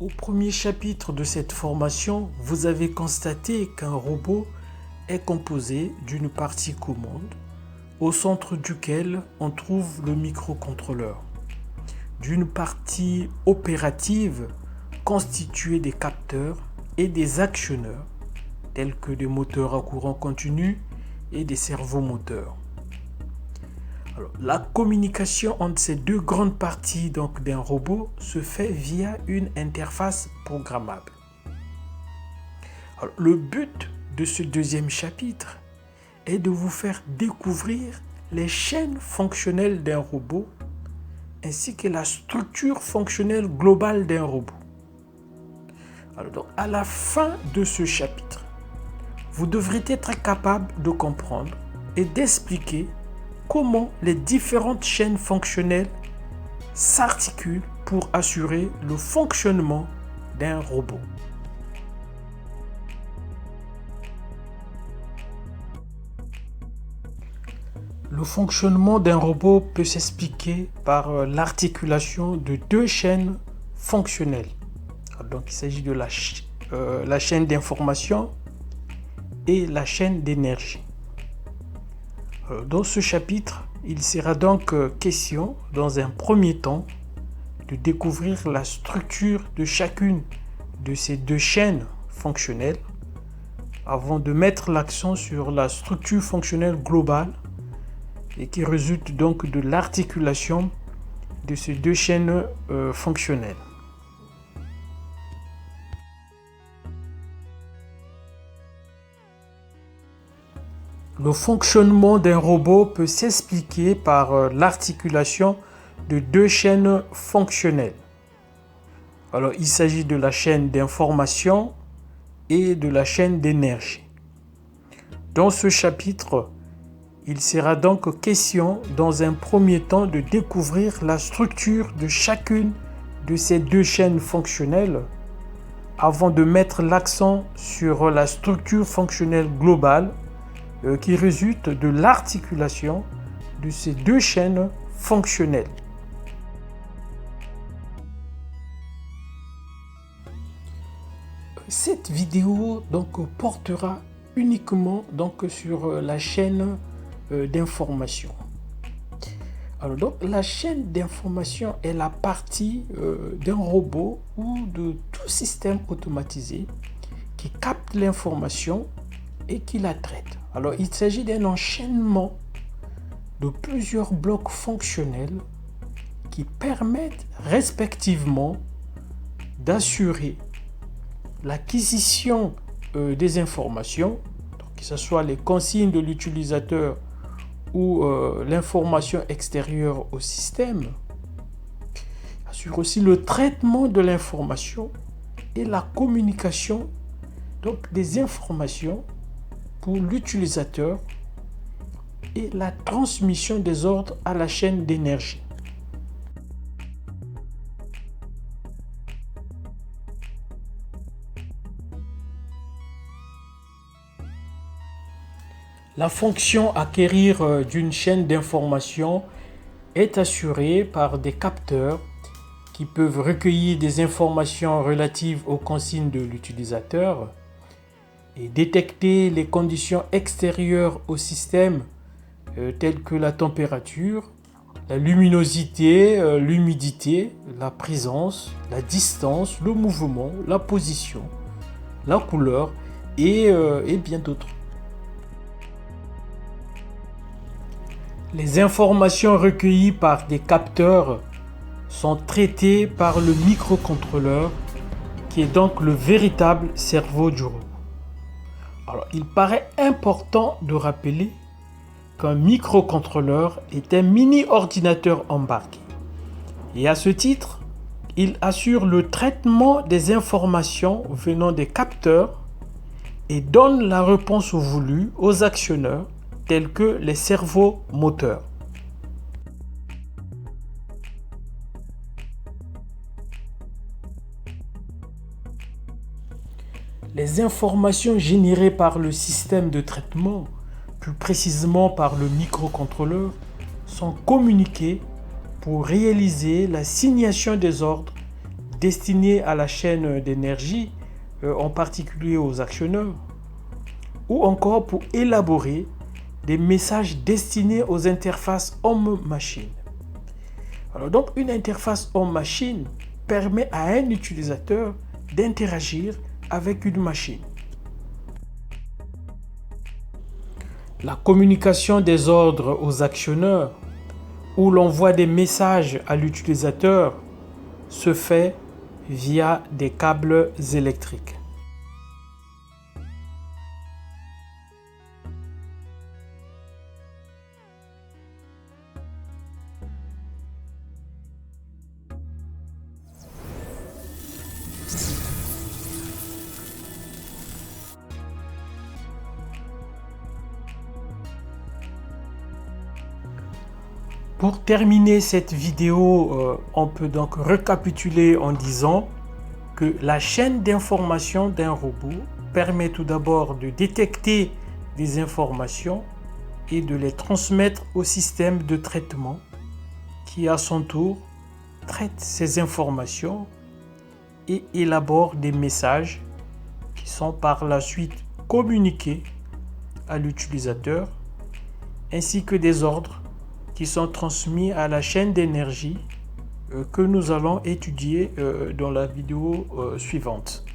Au premier chapitre de cette formation, vous avez constaté qu'un robot est composé d'une partie commande, au centre duquel on trouve le microcontrôleur, d'une partie opérative constituée des capteurs et des actionneurs, tels que des moteurs à courant continu et des servomoteurs. Alors, la communication entre ces deux grandes parties d'un robot se fait via une interface programmable. Alors, le but de ce deuxième chapitre est de vous faire découvrir les chaînes fonctionnelles d'un robot ainsi que la structure fonctionnelle globale d'un robot. Alors, donc, à la fin de ce chapitre, vous devrez être capable de comprendre et d'expliquer comment les différentes chaînes fonctionnelles s'articulent pour assurer le fonctionnement d'un robot. Le fonctionnement d'un robot peut s'expliquer par l'articulation de deux chaînes fonctionnelles. Donc, il s'agit de la chaîne d'information et la chaîne d'énergie. Dans ce chapitre, il sera donc question, dans un premier temps, de découvrir la structure de chacune de ces deux chaînes fonctionnelles avant de mettre l'accent sur la structure fonctionnelle globale et qui résulte donc de l'articulation de ces deux chaînes fonctionnelles. Le fonctionnement d'un robot peut s'expliquer par l'articulation de deux chaînes fonctionnelles. Alors, il s'agit de la chaîne d'information et de la chaîne d'énergie. Dans ce chapitre, il sera donc question, dans un premier temps, de découvrir la structure de chacune de ces deux chaînes fonctionnelles avant de mettre l'accent sur la structure fonctionnelle globale qui résulte de l'articulation de ces deux chaînes fonctionnelles. Cette vidéo portera uniquement sur la chaîne d'information. Alors donc la chaîne d'information est la partie d'un robot ou de tout système automatisé qui capte l'information et qui la traite. Alors, il s'agit d'un enchaînement de plusieurs blocs fonctionnels qui permettent respectivement d'assurer l'acquisition des informations, donc que ce soit les consignes de l'utilisateur ou l'information extérieure au système, assure aussi le traitement de l'information et la communication des informations pour l'utilisateur et la transmission des ordres à la chaîne d'énergie. La fonction acquérir d'une chaîne d'information est assurée par des capteurs qui peuvent recueillir des informations relatives aux consignes de l'utilisateur et détecter les conditions extérieures au système telles que la température, la luminosité, l'humidité, la présence, la distance, le mouvement, la position, la couleur et bien d'autres. Les informations recueillies par des capteurs sont traitées par le microcontrôleur qui est donc le véritable cerveau du robot. Alors, il paraît important de rappeler qu'un microcontrôleur est un mini-ordinateur embarqué. Et à ce titre, il assure le traitement des informations venant des capteurs et donne la réponse voulue aux actionneurs tels que les servomoteurs. les informations générées par le système de traitement, plus précisément par le microcontrôleur, sont communiquées pour réaliser l'assignation des ordres destinés à la chaîne d'énergie, en particulier aux actionneurs, ou encore pour élaborer des messages destinés aux interfaces homme-machine. Alors donc, une interface homme-machine permet à un utilisateur d'interagir avec une machine. La communication des ordres aux actionneurs ou l'envoi des messages à l'utilisateur se fait via des câbles électriques. Pour terminer cette vidéo, on peut donc récapituler en disant que la chaîne d'information d'un robot permet tout d'abord de détecter des informations et de les transmettre au système de traitement qui, à son tour, traite ces informations et élabore des messages qui sont par la suite communiqués à l'utilisateur, ainsi que des ordres qui sont transmis à la chaîne d'énergie que nous allons étudier dans la vidéo suivante.